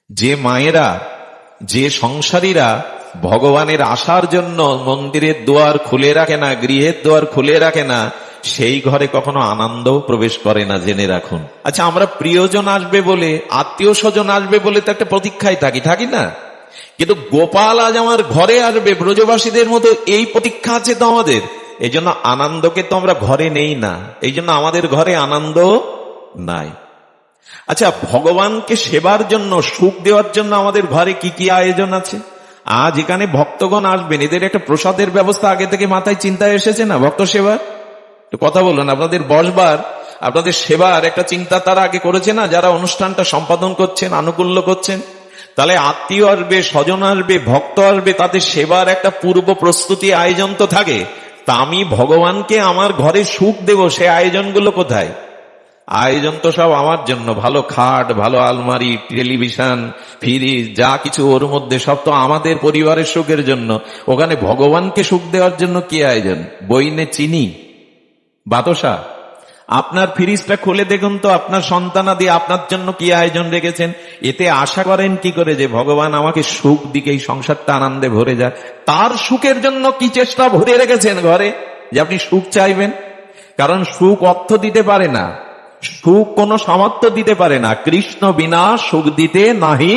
যে মায়েরা, যে সংসারীরা ভগবানের আসার জন্য মন্দিরের দুয়ার খুলে রাখে না, গৃহের দুয়ার খুলে রাখে না, সেই ঘরে কখনো আনন্দও প্রবেশ করে না, জেনে রাখুন। আচ্ছা, আমরা প্রিয়জন আসবে বলে, আত্মীয় স্বজন আসবে বলে তো একটা প্রতীক্ষায় থাকি না? কিন্তু গোপাল আজ আমার ঘরে আসবে ব্রজবাসীদের মতো, এই প্রতীক্ষা আছে তো আমাদের। এই জন্য আনন্দকে তো আমরা ঘরে নেই না, এই জন্য আমাদের ঘরে আনন্দ নাই। আচ্ছা, ভগবানকে সেবার জন্য, সুখ দেওয়ার জন্য আমাদের ঘরে কি কি আয়োজন আছে? আজ এখানে ভক্তগণ আসবেন, এদের একটা প্রসাদের ব্যবস্থা আগে থেকে মাথায় চিন্তায় এসেছে না? ভক্ত সেবার কথা বলুন, আপনাদের বসবার, আপনাদের সেবার একটা চিন্তা তারা আগে করেছে না, যারা অনুষ্ঠানটা সম্পাদন করছেন, আনুকূল্য করছেন? তাহলে আত্মীয় আসবে, স্বজন আসবে, ভক্ত আসবে, তাদের সেবার একটা পূর্ব প্রস্তুতি আয়োজন তো থাকে। তা আমি ভগবানকে আমার ঘরে সুখ দেব, সে আয়োজনগুলো কোথায়? আয়োজন তো সব আমার জন্য, ভালো খাট, ভালো আলমারি, টেলিভিশন, ফ্রিজ, যা কিছু ওর মধ্যে সব তো আমাদের পরিবারের সুখের জন্য। ওখানে ভগবানকে সুখ দেওয়ার জন্য কি আয়োজন? বইনে চিনি, বাতাসা? আপনার ফ্রিজটা খুলে দেখুন তো, আপনার সন্তানাদি আপনার জন্য কি আয়োজন রেখেছেন। এতে আশা করেন কি করে যে ভগবান আমাকে সুখ দিকে, এই সংসারটা আনন্দে ভরে যায়? তার সুখের জন্য কি চেষ্টা ভরে রেখেছেন ঘরে, যে আপনি সুখ চাইবেন? কারণ সুখ অর্থ দিতে পারে না, সুখ কোন সামর্থ্য দিতে পারে না। কৃষ্ণ বিনা সুখ দিতে নাহি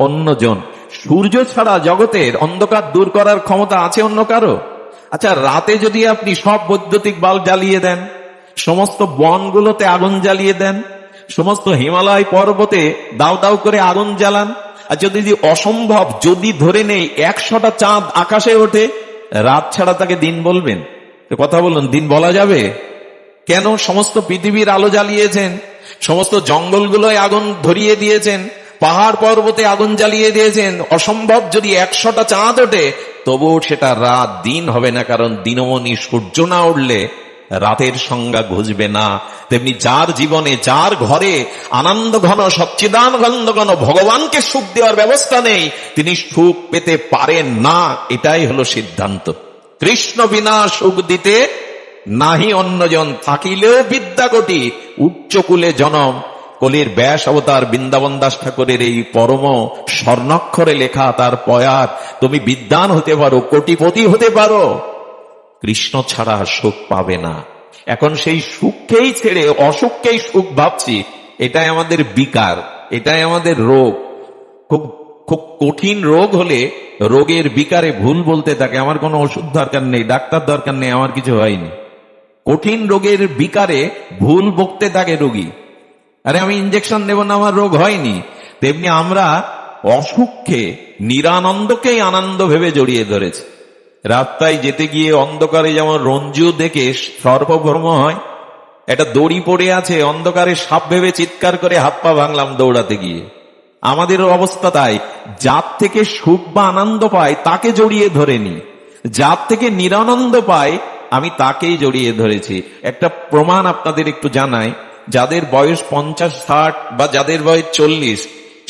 অন্যজন। সূর্য ছাড়া জগতের অন্ধকার দূর করার ক্ষমতা আছে অন্য কারো? আচ্ছা, রাতে যদি আপনি সব বৈদ্যুতিক বাল্ব জ্বালিয়ে দেন, সমস্ত বনগুলোতে আগুন জ্বালিয়ে দেন, সমস্ত হিমালয় পর্বতে দাও দাও করে আগুন জ্বালান, আর যদি অসম্ভব, যদি ধরে নেই 100টা চাঁদ আকাশে ওঠে, রাত ছাড়া তাকে দিন বলবেন? কথা বলুন, দিন বলা যাবে? কেন? সমস্ত পৃথিবীর আলো জ্বালিয়েছেন, সমস্ত জঙ্গলগুলোয় আগুন ধরিয়ে দিয়েছেন, পাহাড় পর্বতে আগুন জ্বালিয়ে দিয়েছেন। অসম্ভব যদি 100টা চাঁদ ওঠে, তবুও সেটা রাত, দিন হবে না। কারণ দিনমণি সূর্য না উঠলে রাতের সংজ্ঞা ঘুচবে না। তেমনি যার জীবনে, যার ঘরে আনন্দ ঘন, সচ্চিদানন্দ ঘন ভগবানকে সুখ দেওয়ার ব্যবস্থা নেই, তিনি সুখ পেতে পারেন না। এটাই হলো সিদ্ধান্ত। কৃষ্ণ বিনা সুখ দিতে নাহি অন্যজন, থাকিলেও বিদ্যা কোটি, উচ্চকুলে জনম। কলির ব্যাস অবতার বৃন্দাবন দাস ঠাকুরের এই পরম স্বর্ণাক্ষরে লেখা তার পয়ার, তুমি বিদ্বান হতে পারো, কোটিপতি হতে পারো, কৃষ্ণ ছাড়া সুখ পাবে না। এখন সেই সুখকেই ছেড়ে অসুখকেই সুখ ভাবছি, এটাই আমাদের বিকার, এটাই আমাদের রোগ। খুব খুব কঠিন রোগ হলে রোগের বিকারে ভুল বলতে থাকে, আমার কোনো ওষুধ দরকার নেই, ডাক্তার দরকার নেই, আমার কিছু হয়নি। কঠিন রোগের বিকারে ভুল বকতে থাকে রোগী, আরে আমি ইঞ্জেকশন নেব না, আমার রোগ হয়নি। তেমনি আমরা অসুখকে, নিরানন্দকেই আনন্দ ভেবে জড়িয়ে ধরেছি। রাস্তায় যেতে গিয়ে অন্ধকারে যেমন রঞ্জু দেখে সর্বভ্রম হয়, একটা দড়ি পড়ে আছে, অন্ধকারে সাপ ভেবে চিৎকার করে হাত পা ভাঙলাম দৌড়াতে গিয়ে। আমাদের অবস্থা তাই, যার থেকে সুখ বা আনন্দ পাই তাকে জড়িয়ে ধরেনি, যার থেকে নিরানন্দ পাই আমি তাকেই জড়িয়ে ধরেছি। একটা প্রমাণ আপনাদের একটু জানাই, যাদের বয়স 50-60 বা যাদের বয়স 40,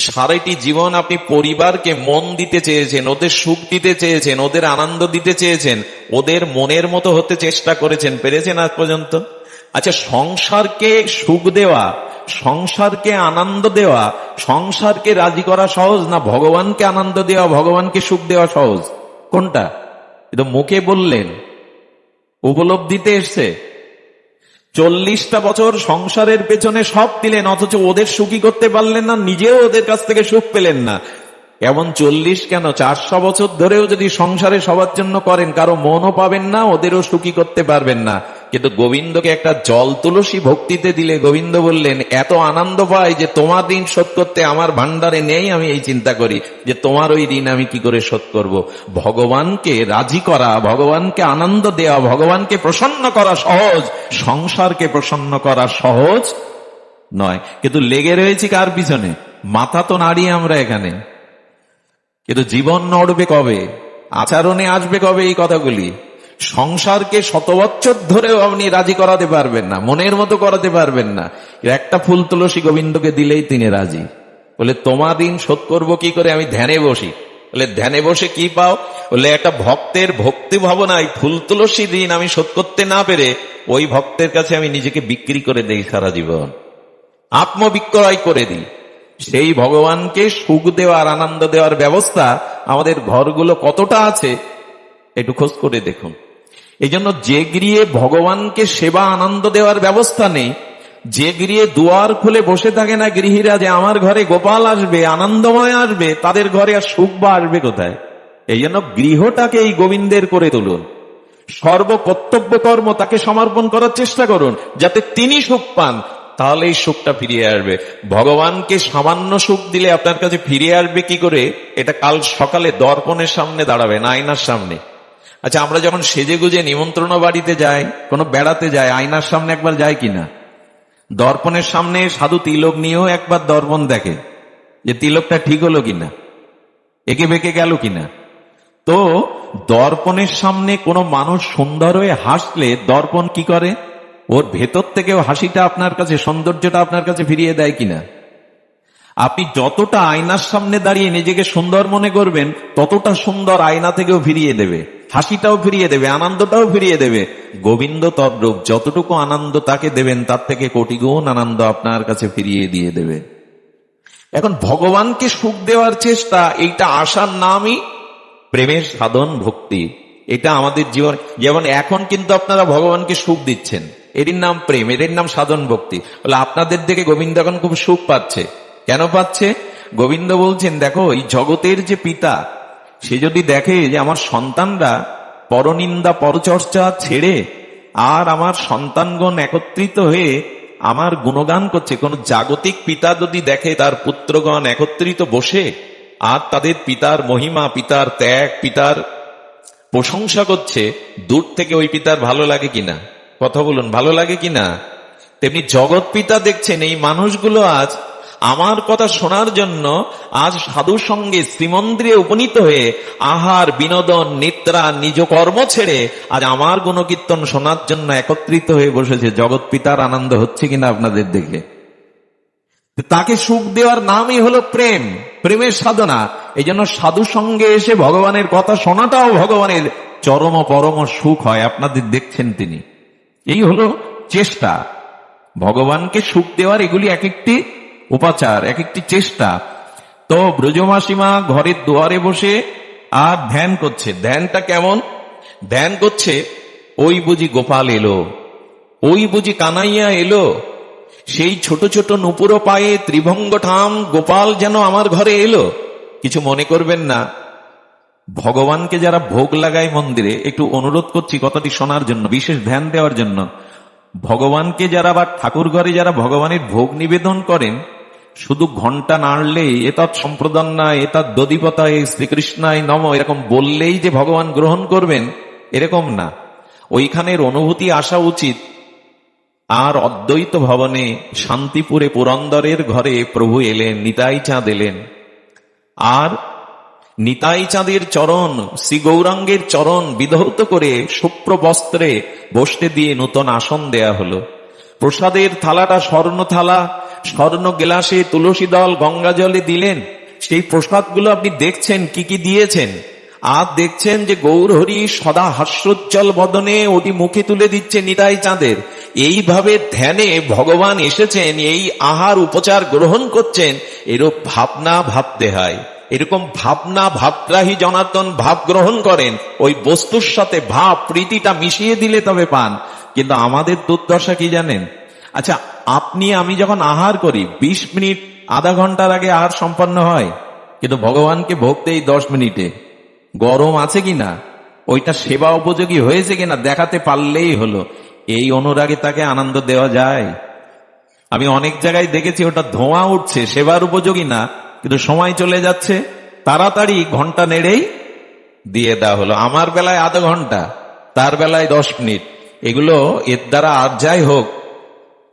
সারাটি জীবন আপনি পরিবারকে মন দিতে চেয়েছেন, ওদের সুখ দিতে চেয়েছেন, ওদের আনন্দ দিতে চেয়েছেন, ওদের মনের মতো হতে চেষ্টা করেছেন, পেরেছেন আজ পর্যন্ত? আচ্ছা, সংসারকে সুখ দেওয়া, সংসারকে আনন্দ দেওয়া, সংসারকে রাজি করা সহজ না ভগবানকে আনন্দ দেওয়া, ভগবানকে সুখ দেওয়া সহজ? কোনটা? এটা মুখে বললেন, উপলব্ধিতে এসছে। 40টা বছর সংসারের পেছনে সব দিলেন, অথচ ওদের সুখী করতে পারলেন না, নিজেও ওদের কাছ থেকে সুখ পেলেন না। এমন 40 কেন, 400 বছর ধরেও যদি সংসারে সবার জন্য করেন, কারো মনও পাবেন না, ওদেরও সুখী করতে পারবেন না। কিন্তু গোবিন্দকে একটা জল তুলসী ভক্তিতে দিলে গোবিন্দ বললেন, এত আনন্দ পাই যে তোমার ঋণ শোধ করতে আমার ভান্ডারে নেই। আমি এই চিন্তা করি যে তোমার ওই ঋণ আমি কি করে শোধ করব। ভগবানকে রাজি করা, ভগবানকে আনন্দ দেওয়া, ভগবানকে প্রসন্ন করা সহজ, সংসারকে প্রসন্ন করা সহজ নয়। কিন্তু লেগে রয়েছি কার পিছনে? মাথা তো নাড়িয়ে আমরা এখানে, কিন্তু জীবন নড়বে কবে, আচরণে আসবে কবে এই কথাগুলি? সংসারকে 100 বছর ধরেও আপনি রাজি করাতে পারবেন না, মনের মতো করাতে পারবেন না। একটা ফুল তুলসী গোবিন্দকে দিলেই তিনি রাজি। বলে তোমার ঋণ শোধ করবো কি করে? আমি ধ্যানে বসি। বলে ধ্যানে বসে কি পাও? বলে একটা ভক্তের ভক্তি ভাবনায় ফুল তুলসী ঋণ আমি শোধ করতে না পেরে ওই ভক্তের কাছে আমি নিজেকে বিক্রি করে দেই সারা জীবন, আত্মবিক্রয় করে দিই। সেই ভগবানকে সুখ দেওয়ার, আনন্দ দেওয়ার ব্যবস্থা আমাদের ঘরগুলো কতটা আছে একটু খোঁজ করে দেখুন। এই জন্য যে গৃহে ভগবানকে সেবা আনন্দ দেওয়ার ব্যবস্থা নেই, যে গৃহে দুয়ার খুলে বসে থাকে না গৃহীরা যে আমার ঘরে গোপাল আসবে, আনন্দময় আসবে, তাদের ঘরে আর সুখ বা আসবে কোথায়? এই জন্য গৃহটাকে এই গোবিন্দের করে তুলুন, সর্ব কর্তব্য কর্ম তাকে সমর্পণ করার চেষ্টা করুন, যাতে তিনি সুখ পান, তাহলে এই সুখটা ফিরিয়ে আসবে। ভগবানকে সামান্য সুখ দিলে আপনার কাছে ফিরে আসবে কি করে, এটা কাল সকালে দর্পণের সামনে দাঁড়াবেন, আয়নার সামনে। আচ্ছা, আমরা যখন সেজে গুজে নিমন্ত্রণ বাড়িতে যাই, কোনো বেড়াতে যাই, আয়নার সামনে একবার যায় কিনা? দর্পণের সামনে সাধু তিলক নিয়েও একবার দর্পণ দেখে যে তিলকটা ঠিক হলো কিনা, একে বেঁকে গেল কিনা। তো দর্পণের সামনে কোনো মানুষ সুন্দর হয়ে হাসলে দর্পণ কি করে? ওর ভেতর থেকেও হাসিটা আপনার কাছে, সৌন্দর্যটা আপনার কাছে ফিরিয়ে দেয় কিনা? আপনি যতটা আয়নার সামনে দাঁড়িয়ে নিজেকে সুন্দর মনে করবেন, ততটা সুন্দর আয়না থেকেও ফিরিয়ে দেবে, হাসিটাও ফিরিয়ে দেবে, আনন্দটাও ফিরিয়ে দেবে। গোবিন্দ তদ্রূপ, যতটুকু আনন্দ তাকে দেবেন তার থেকে কোটি গুণ আনন্দ আপনার কাছে ফিরিয়ে দিয়ে দেবে। এখন ভগবানকে সুখ দেওয়ার চেষ্টা, এইটা আসার নামই প্রেমের সাধন, ভক্তি। এটা আমাদের জীবন। যেমন এখন কিন্তু আপনারা ভগবানকে সুখ দিচ্ছেন, এর নাম প্রেম, এর নাম সাধন ভক্তি। বলে আপনাদের দেখে গোবিন্দ এখন খুব সুখ পাচ্ছে। কেন পাচ্ছে? গোবিন্দ বলছেন, দেখো এই জগতের যে পিতা, সে যদি দেখে যে আমার সন্তানরা পরনিন্দা পরচর্চা ছেড়ে আর আমার সন্তানগণ একত্রিত হয়ে আমার গুণগান করছে, কোন জাগতিক পিতা যদি দেখে তার পুত্রগণ একত্রিত বসে আর তাদের পিতার মহিমা, পিতার ত্যাগ, পিতার প্রশংসা করছে, দূর থেকে ওই পিতার ভালো লাগে কিনা? কথা বলুন, ভালো লাগে কিনা? তেমনি জগৎ পিতা দেখছেন এই মানুষগুলো আজ আমার কথা শোনার জন্য আজ সাধু সঙ্গে শ্রীমন্দিরে উপনীত হয়ে আহার, বিনোদন, নিদ্রা, নিজ কর্ম ছেড়ে আজ আমার গুণকীর্তন শোনার জন্য একত্রিত হয়ে বসেছে। জগৎ পিতার আনন্দ হচ্ছে কিনা আপনাদের দেখে? তাকে সুখ দেওয়ার নামই হলো প্রেম, প্রেমের সাধনা। এই জন্য সাধু সঙ্গে এসে ভগবানের কথা শোনাটাও ভগবানের চরম পরম সুখ হয়। আপনাদের দেখছেন তিনি, এই হলো চেষ্টা ভগবানকে সুখ দেওয়ার। এগুলি এক একটি উপাচার, এক একটি চেষ্টা। তো ব্রজমাসীমা ঘরের দুয়ারে বসে আর ধ্যান করছে। ধ্যানটা কেমন? ধ্যান করছে, ওই বুঝি গোপাল এলো, ওই বুঝি কানাইয়া এলো, সেই ছোট ছোট নুপুর পায়ে ত্রিভঙ্গ ঠাম গোপাল যেন আমার ঘরে এলো। কিছু মনে করবেন না, ভগবানকে যারা ভোগ লাগায় মন্দিরে, একটু অনুরোধ করছি কথাটি শোনার জন্য, বিশেষ ধ্যান দেওয়ার জন্য। ভগবানকে যারা বা ঠাকুর ঘরে যারা ভগবানের ভোগ নিবেদন করেন, শুধু ঘন্টা নাড়লেই এতৎ সম্প্রদান না, এতৎ দধিপতায় শ্রীকৃষ্ণায় নম এরকম বললেই যে ভগবান গ্রহণ করবেন, এরকম না। ওইখানের অনুভূতি আসা উচিত। আর অদ্বৈত ভবনে শান্তিপুরে পুরন্দরের ঘরে প্রভু এলেন, নিতাই চাঁদ এলেন। আর নিতাই চাঁদের চরণ, শ্রী গৌরাঙ্গের চরণ বিধৌত করে শুভ্র বস্ত্রে বসতে দিয়ে নূতন আসন দেয়া হলো। প্রসাদের থালাটা স্বর্ণ থালা, স্বর্ণ গেলাসে তুলসী দল গঙ্গা জলে দিলেন। সেই প্রসাদগুলো আপনি দেখছেন কি কি দিয়েছেন, আর দেখছেন যে গৌরহরি সদা হাস্যোজ্জ্বল বদনে ওটি মুখে তুলে দিচ্ছে নিতাই চাঁদের। এইভাবে ধ্যানে ভগবান এসেছেন, এই আহার উপচার গ্রহণ করছেন, এরূপ ভাবনা ভাবতে হয়। এরকম ভাবনা ভাবগ্রাহী জনার্দন ভাব গ্রহণ করেন, ওই বস্তুর সাথে ভাব প্রীতিটা মিশিয়ে দিলে তবে পান। কিন্তু আমাদের দুর্দশা কি জানেন? আচ্ছা, আপনি আমি যখন আহার করি 20 মিনিট আধা ঘন্টার আগে আহার সম্পন্ন হয়, কিন্তু ভগবানকে ভোগ দেই 10 মিনিটে। গরম আছে কিনা, ওইটা সেবা উপযোগী হয়েছে কিনা দেখাতে পারলেই হলো। এই অনুরাগে তাকে আনন্দ দেওয়া যায়? আমি অনেক জায়গায় দেখেছি ওটা ধোঁয়া উঠছে, সেবার উপযোগী না, কিন্তু সময় চলে যাচ্ছে, তাড়াতাড়ি ঘন্টা নেড়েই দিয়ে দেওয়া হলো। আমার বেলায় আধা ঘন্টা, তার বেলায় 10 মিনিট। এগুলো এর দ্বারা আর যাই হোক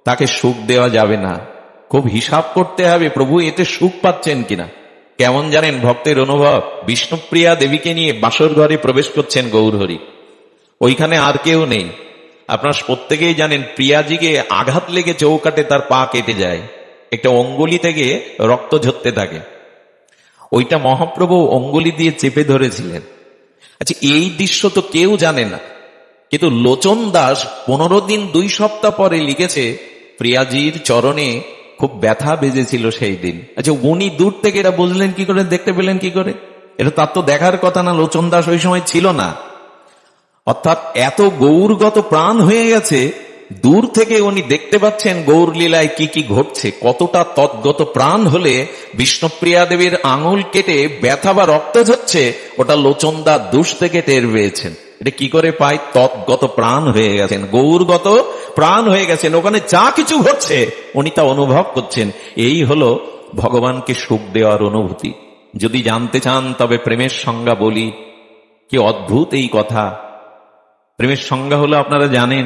তাকে সুখ দেওয়া যাবে না। খুব হিসাব করতে হবে প্রভু এতে সুখ পাচ্ছেন কিনা। কেমন জানেন ভক্তের অনুভব? বিষ্ণুপ্রিয়া দেবীকে নিয়ে বাসর ঘরে প্রবেশ করছেন গৌরহরি। ওইখানে আর কেউ নেই। আপনারা প্রত্যেকেই জানেন প্রিয়াজিকে আঘাত লেগে চৌকাটে তার পা কেটে যায়, একটা অঙ্গুলি থেকে রক্ত ঝরতে থাকে। ওইটা মহাপ্রভু অঙ্গুলি দিয়ে চেপে ধরেছিলেন। আচ্ছা, এই দৃশ্য তো কেউ জানে না, কিন্তু লোচন দাস 15 দিন 2 সপ্তাহ পরে লিখেছে প্রিয়াজির চরণে খুব ব্যথা বেজেছিল সেই দিন। আচ্ছা, উনি দূর থেকে এটা বুঝলেন কি করে, দেখতে পেলেন কি করে? এটা তার তো দেখার কথা না, লোচন দাস ওই সময় ছিল না। অর্থাৎ এত গৌরগত প্রাণ হয়ে গেছে, দূর থেকে উনি দেখতে পাচ্ছেন গৌর লীলায় কি কি ঘটছে। কতটা তৎগত প্রাণ হলে বিষ্ণুপ্রিয়া দেবীর আঙুল কেটে ব্যথা বা রক্ত ঝরছে, ওটা লোচনদা দূর থেকে টের পেয়েছেন। এটা কি করে পায়? তৎগত প্রাণ হয়ে গেছেন, গৌরগত প্রাণ হয়ে গেছেন, ওখানে যা কিছু ঘটছে উনি তা অনুভব করছেন। এই হলো ভগবানকে সুখ দেওয়ার অনুভূতি। যদি জানতে চান তবে প্রেমের সংজ্ঞা বলি। কি অদ্ভুত এই কথা! প্রেমের সংজ্ঞা হলো, আপনারা জানেন,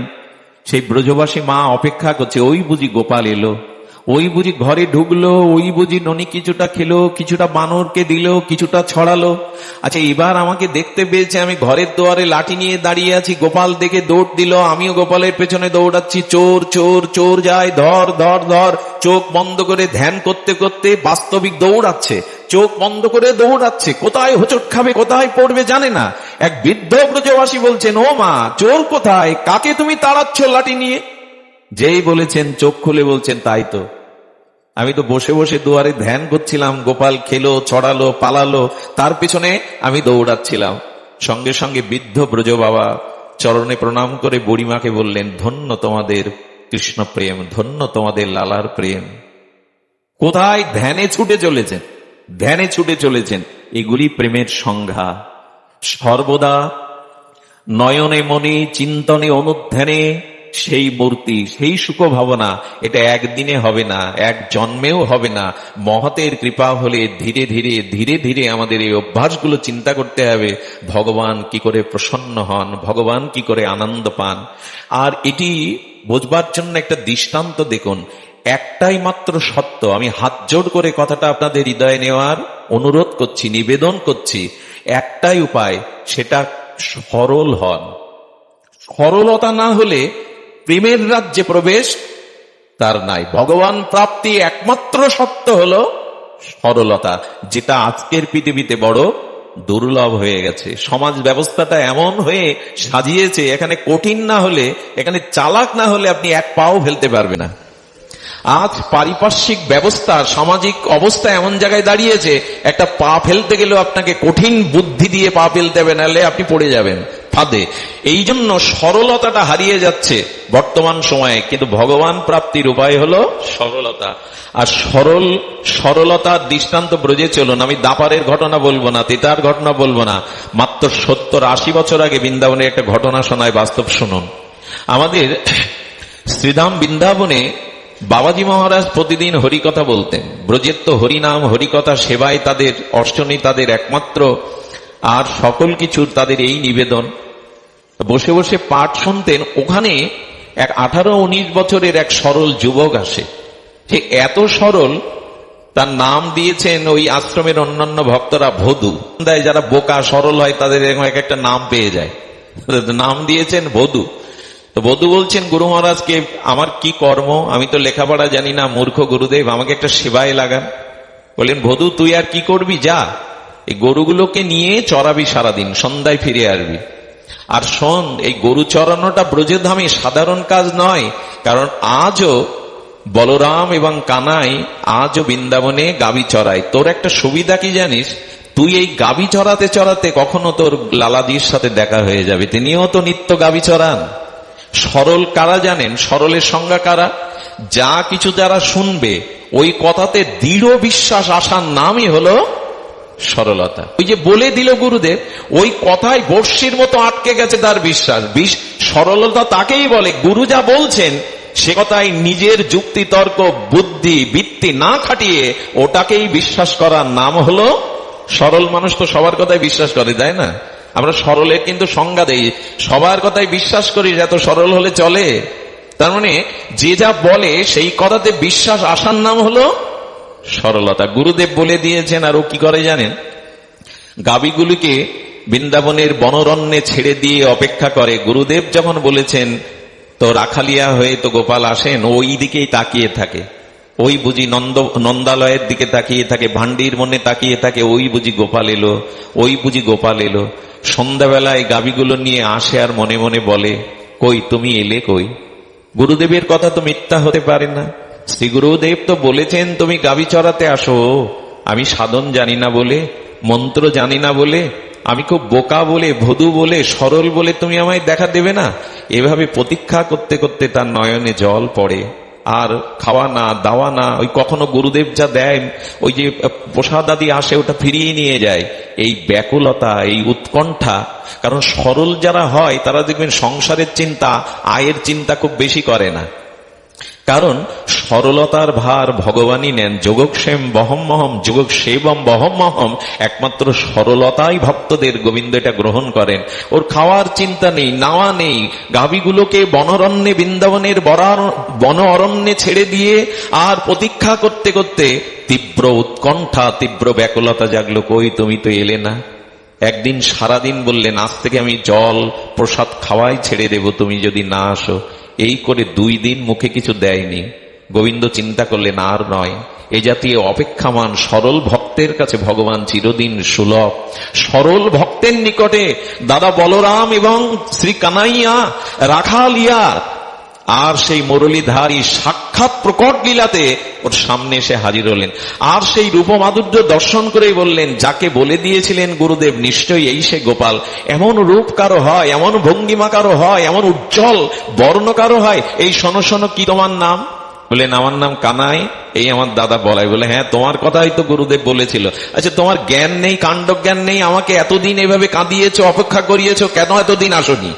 সেই ব্রজবাসী মা অপেক্ষা করছে, ওই বুঝি গোপাল এলো, ওই বুঝি ঘরে ঢুকলো, ওই বুঝি ননি কিছুটা খেলো, কিছুটা বানরকে দিল, কিছুটা ছড়ালো। আচ্ছা, এবার আমাকে দেখতে পেয়েছে, আমি ঘরের দুয়ারে লাঠি নিয়ে দাঁড়িয়ে আছি, গোপাল দেখে দৌড় দিল, আমিও গোপালের পেছনে দৌড়াচ্ছি, চোর চোর চোর যায়, ধর ধর ধর। চোখ বন্ধ করে ধ্যান করতে করতে বাস্তবিক দৌড়াচ্ছে, চোখ বন্ধ করে দৌড়াচ্ছে, কোথায় হোঁচট খাবে কোথায় পড়বে জানে না। এক বৃদ্ধ ব্রজবাসী বলছেন, ও মা, চোর কোথায়, কাকে তুমি তাড়াচ্ছ লাঠি নিয়ে? যেই বলেছেন চোখ খুলে বলছেন, তাই তো, আমি তো বসে বসে দুয়ারে ধ্যান করছিলাম, গোপাল খেলো, ছড়ালো, পালালো, তার পিছনে আমি দৌড়াচ্ছিলাম। সঙ্গে সঙ্গে বৃদ্ধ ব্রজ বাবা চরণে প্রণাম করে বুড়িমাকে বললেন, ধন্য তোমাদের কৃষ্ণ প্রেম, ধন্য তোমাদের লালার প্রেম। কোথায়? ধ্যানে ছুটে চলেছেন, ধ্যানে ছুটে চলেছেন। এগুলি প্রেমের সংজ্ঞা। সর্বদা নয়নে মনে চিন্তনে অনুধ্যানে সেই মূর্তি, সেই সুখ ভাবনা, এটা একদিনে হবে না, এক জন্মেও হবে না। মহতের কৃপা হলে ধীরে ধীরে ধীরে ধীরে আমাদের এই অভ্যাসগুলো চিন্তা করতে হবে, ভগবান কি করে প্রসন্ন হন, ভগবান কি করে আনন্দ পান। আর এটি বোঝবার জন্য একটা দৃষ্টান্ত দেখুন। একটাই মাত্র সত্য, আমি হাত জোড় করে কথাটা আপনাদের হৃদয়ে নেওয়ার অনুরোধ করছি, নিবেদন করছি। একটাই উপায়, সেটা সরল হন। সরলতা না হলে প্রেমের রাজ্যে প্রবেশ তার নাই। ভগবান প্রাপ্তি একমাত্র সত্য হলো সরলতা, যেটা আজকের পৃথিবীতে বড় দুর্লভ হয়ে গেছে। সমাজ ব্যবস্থাটা এমন হয়ে সাজিয়েছে, এখানে কঠিন না হলে, এখানে চালাক না হলে আপনি এক পাও ফেলতে পারবেন না। আজ পারিপার্শ্বিক ব্যবস্থা, সামাজিক অবস্থা এমন জায়গায় দাঁড়িয়েছে, একটা পা ফেলতে গেলেও আপনাকে কঠিন বুদ্ধি দিয়ে পা ফেলতে হবে, নাহলে আপনি পড়ে যাবেন ফাঁদে। এই জন্য সরলতাটা হারিয়ে যাচ্ছে বর্তমান সময়ে। কিন্তু ভগবান প্রাপ্তির উপায় হলো সরলতা। আর সরলতার দৃষ্টান্ত ব্রজে চলুন। আমি দাপারের ঘটনা বলবো না, তিতার ঘটনা বলবো না, মাত্র 70-80 বছর আগে বৃন্দাবনের একটা ঘটনা শোনায়, বাস্তব শুনুন। আমাদের শ্রীধাম বৃন্দাবনে বাবাজি মহারাজ প্রতিদিন হরিকথা বলতেন। ব্রজের তো হরিনাম হরিকথা সেবায় তাদের অর্চনী, তাদের একমাত্র, আর সকল কিছুর তাদের এই নিবেদন। বসে বসে পাঠ শুনতেন। ওখানে এক 18-19 বছরের এক সরল যুবক আসে। ঠিক এত সরল, তার নাম দিয়েছেন ওই আশ্রমের অন্যান্য ভক্তরা ভদু। যারা বোকা সরল হয় তাদের এরকম এক একটা নাম পেয়ে যায়, নাম দিয়েছেন ভদু। তো বধূ বলছেন গুরু মহারাজকে, আমার কি কর্ম, আমি তো লেখাপড়া জানি না, মূর্খ গুরুদেব, আমাকে একটা সেবায় লাগান। বললেন, বধূ তুই আর কি করবি, যা এই গরুগুলোকে নিয়ে চড়াবি সারাদিন, সন্ধ্যায় ফিরে আসবি। আর শোন, এই গরু চড়ানোটা ব্রজধামে সাধারণ কাজ নয়, কারণ আজও বলরাম এবং কানাই আজও বৃন্দাবনে গাভী চড়ায়। তোর একটা সুবিধা কি জানিস, তুই এই গাভী চড়াতে চড়াতে কখনো তোর লালাদির সাথে দেখা হয়ে যাবে, তিনিও তো নিত্য গাভী চড়ান। সরল কারা জানেন? সরলের সংজ্ঞা কারা? যা কিছু যারা শুনবে ওই কথাতে দৃঢ় বিশ্বাস আসার নামই হলো সরলতা। ওই যে বলে দিল গুরুদেব, ওই কথায় বর্ষির মতো আটকে গেছে তার বিশ্বাস। সরলতা তাকেই বলে, গুরু যা বলছেন সে কথায় নিজের যুক্তি তর্ক বুদ্ধি বৃত্তি না খাটিয়ে ওটাকেই বিশ্বাস করার নাম হলো সরল। মানুষ তো সবার কথায় বিশ্বাস করে, তাই না? আমরা সরলের কিন্তু সংজ্ঞা দেই, সবার কথাই বিশ্বাস করি, এত সরল হলে চলে? তার মানে যে যা বলে সেই কথাতে বিশ্বাস আসার নাম হলো সরলতা। গুরুদেব বলে দিয়েছেন। আর ও কি করে জানেন? গাভীগুলিকে বৃন্দাবনের বনরণ্যে ছেড়ে দিয়ে অপেক্ষা করে। গুরুদেব যখন বলেছেন তো রাখালিয়া হয়ে তো গোপাল আসেন, ওই দিকেই তাকিয়ে থাকে। ওই বুঝি নন্দালয়ের দিকে তাকিয়ে থাকে, ভান্ডির মনে তাকিয়ে থাকে, ওই বুঝি গোপাল এলো, ওই বুঝি গোপাল এলো। সন্ধ্যাবেলায় গাভীগুলো নিয়ে আসে আর মনে মনে বলে, কই তুমি এলে কই? গুরুদেবের কথা তো মিথ্যা হতে পারে না। শ্রী গুরুদেব তো বলেছেন তুমি গাভী চড়াতে আসো, আমি সাধন জানি না বলে, মন্ত্র জানি না বলে, আমি খুব বোকা বলে, ভদু বলে, সরল বলে তুমি আমায় দেখা দেবে না। এভাবে প্রতীক্ষা করতে করতে তার নয়নে জল পড়ে। আর খাওয়া না, দাওয়া না, ওই কখনো গুরুদেব যা দেয়, ওই যে প্রসাদ আদি আসে, ওটা ফিরিয়ে নিয়ে যায়। এই ব্যাকুলতা, এই উৎকণ্ঠা, কারণ সরল যারা হয় তারা দেখবেন সংসারের চিন্তা, আয়ের চিন্তা খুব বেশি করে না। কারণ সরলতার ভার ভগবানই নেন। যোগক্ষেম বহম্মহম যোগক্ষেবম বহম্মহম, একমাত্র সরলতাই ভক্তদের, গোবিন্দ এটা গ্রহণ করেন। ওর খাওয়ার চিন্তা নেই, নাওয়া নেই। গাভীগুলোকে বনরণ্যে, বৃন্দাবনের বন অরণ্যে ছেড়ে দিয়ে আর প্রতীক্ষা করতে করতে তীব্র উৎকণ্ঠা, তীব্র ব্যাকুলতা জাগলো, কই তুমি তো এলে না। একদিন সারাদিন বললেন আজ থেকে আমি জল প্রসাদ খাওয়াই ছেড়ে দেব তুমি যদি না আসো। এই করে 2 দিন মুখে কিছু দেয়নি। গোবিন্দ চিন্তা করলেন আর নয়, এ জাতীয় অপেক্ষামান সরল ভক্তের কাছে ভগবান চিরদিন সুলভ। সরল ভক্তের নিকটে দাদা বলরাম এবং শ্রী কানাইয়া রাখালিয়া আর সেই মুরলীধারী সাক্ষাৎ প্রকট লীলাতে ওর সামনে এসে হাজির হলেন। আর সেই রূপমাধুর্য দর্শন করেই বললেন, যাকে বলে দিয়েছিলেন গুরুদেব নিশ্চয়ই এই সে গোপাল। এমন রূপ কারো হয়, এমন ভঙ্গিমা কারো হয়, এমন উজ্জ্বল বর্ণ কারো হয়। এই শোনো শোনো, কি তোমার নাম? বললেন আমার নাম কানাই, এই আমার দাদা বলাই। বলে হ্যাঁ, তোমার কথাই তো গুরুদেব বলেছিল। আচ্ছা, তোমার জ্ঞান নেই, কাণ্ড জ্ঞান নেই, আমাকে এতদিন এভাবে কাঁদিয়েছো, অপেক্ষা করিয়েছো, কেন এতদিন আসনি?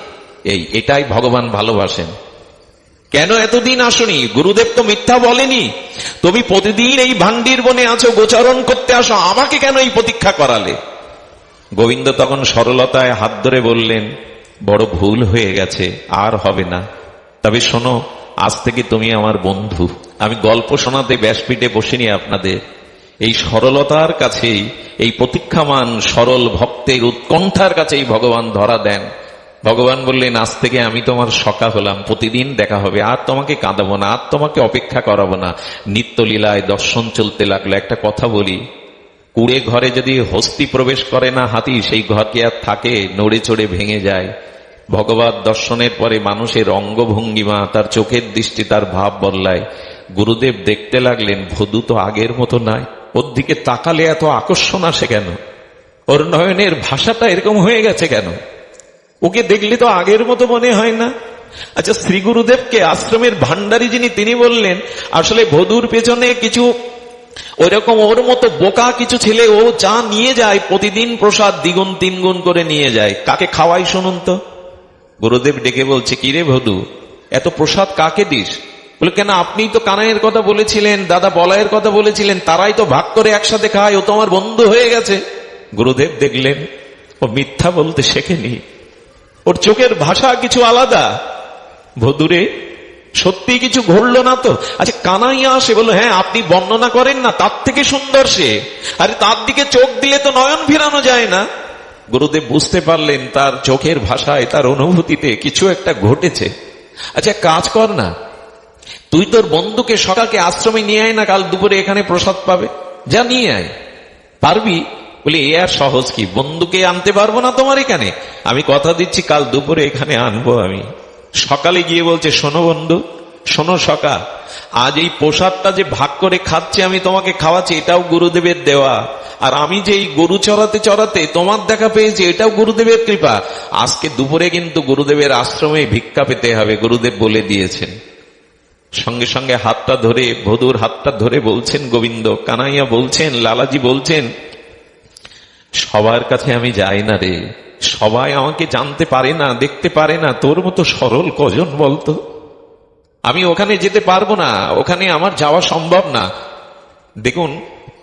এটাই ভগবান ভালোবাসেন। কেন এতদিন আসনি? গুরুদেব তো মিথ্যা বলেনি। তুমি প্রতিদিন এই ভান্ডির বনে আছো, গোচারণ করতে আসো, আমাকে কেন এই প্রতীক্ষা করালে? গোবিন্দ তখন সরলতায় হাত ধরে বললেন, বড় ভুল হয়ে গেছে, আর হবে না। তবে শোনো, আজ থেকে তুমি আমার বন্ধু। আমি গল্প শোনাতে ব্যাসপীঠে বসিনি আপনাদের। এই সরলতার কাছেই, এই প্রতীক্ষামান সরল ভক্তের উৎকণ্ঠার কাছেই ভগবান ধরা দেন। ভগবান বললেন আজ থেকে আমি তোমার সখা হলাম, প্রতিদিন দেখা হবে, আর তোমাকে কাঁদাবো না, আর তোমাকে অপেক্ষা করাবো না। নিত্যলীলায় দর্শন চলতে লাগলো। একটা কথা বলি, কুড়ে ঘরে যদি হস্তি প্রবেশ করে না হাতি, সেই ঘর কি আর থাকে? নড়ে চড়ে ভেঙে যায়। ভগবত দর্শনের পরে মানুষের অঙ্গভঙ্গিমা, তার চোখের দৃষ্টি, তার ভাব বদলায়। গুরুদেব দেখতে লাগলেন ভদু তো আগের মতো নাই, ওর দিকে তাকালে এত আকর্ষণ আসে কেন? ওর নয়নের ভাষাটা এরকম হয়ে গেছে কেন? ওকে দেখলে তো আগের মতো মনে হয় না। আচ্ছা, শ্রী গুরুদেবকে আশ্রমের ভান্ডারী যিনি, তিনি বললেন আসলে ভদুর পেছনে কিছু ওইরকম ওর মতো বোকা কিছু ছেলে, ও যা নিয়ে যায় প্রতিদিন প্রসাদ 2 গুণ 3 গুণ করে নিয়ে যায়। কাকে খাওয়াই শুনুন তো? গুরুদেব ডেকে বলছে, কি রে ভদু, এত প্রসাদ কাকে দিস? বলে কেন, আপনি তো কানাইয়ের কথা বলেছিলেন, দাদা বলাইয়ের কথা বলেছিলেন, তারাই তো ভাগ করে একসাথে খায়, ও তো আমার বন্ধু হয়ে গেছে। গুরুদেব দেখলেন ও মিথ্যা বলতে শেখেনি, ওর চোখের ভাষা কিছু আলাদা। ভদুরে সত্যি কিছু ঘটল না তো? আচ্ছা, কানাইয়া আসে বলল, হ্যাঁ আপনি বর্ণনা করেন না, তার থেকে সুন্দর সে। আরে তার দিকে চোখ দিলে তো নয়ন ফিরানো যায় না। গুরুদেব বুঝতে পারলেন তার চোখের ভাষায়, তার অনুভূতিতে কিছু একটা ঘটেছে। আচ্ছা, কাজ কর না, তুই তোর বন্ধুকে সকালকে আশ্রমে নিয়ে আয় না, কাল দুপুরে এখানে প্রসাদ পাবে, যা নিয়ে আয়। পারবি? বলি এ আর সহজ কি, বন্ধুকে আনতে পারবো না তোমার এখানে? আমি কথা দিচ্ছি কাল দুপুরে এখানে আনবো আমি। সকালে গিয়ে বলছে, শোনো বন্ধু, শোনো সকা, আজ এই প্রসাদটা যে ভাগ করে খাচ্ছে, আমি তোমাকে খাওয়াচ্ছি, এটাও গুরুদেবের দেওয়া। আর আমি যে এই গরু চড়াতে চড়াতে তোমার দেখা পেয়েছি, এটাও গুরুদেবের কৃপা। আজকে দুপুরে কিন্তু গুরুদেবের আশ্রমে ভিক্ষা পেতে হবে, গুরুদেব বলে দিয়েছেন। সঙ্গে সঙ্গে হাতটা ধরে, ভদুর হাতটা ধরে বলছেন গোবিন্দ, কানাইয়া বলছেন, লালাজি বলছেন, সবার কাছে আমি যাই না রে, সবাই আমাকে জানতে পারে না, দেখতে পারে না, তোর মতো সরল কজন বলতো? আমি ওখানে যেতে পারবো না, ওখানে আমার যাওয়া সম্ভব না। দেখুন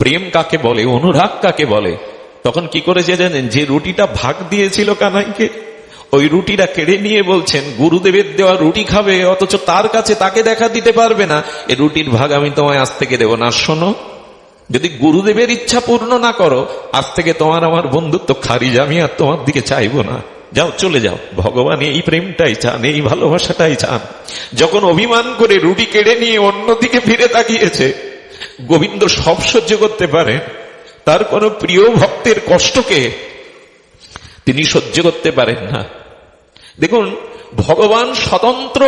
প্রেম কাকে বলে, অনুরাগ কাকে বলে। তখন কি করেছে জানেন? যে রুটিটা ভাগ দিয়েছিল কানাইকে, ওই রুটিটা কেড়ে নিয়ে বলছেন, গুরুদেবের দেওয়া রুটি খাবে, অথচ তার কাছে তাকে দেখা দিতে পারবে না, এই রুটির ভাগ আমি তোমায় আজ থেকে দেব না। শোনো, যদি গুরুদেবের ইচ্ছা পূর্ণ না করো, আজ থেকে তোমার আমার বন্ধুত্ব খারিজ, আমি আর তোমার দিকে চাইবো না, যাও চলে যাও। ভগবান এই প্রেমটাই চান, এই ভালোবাসাটাই চান। যখন অভিমান করে রুটি কেড়ে নিয়ে অন্যদিকে ফিরে তাকিয়েছে, গোবিন্দ সব সহ্য করতে পারেন, তার কোন প্রিয় ভক্তের কষ্টকে তিনি সহ্য করতে পারেন না। দেখুন ভগবান স্বতন্ত্র।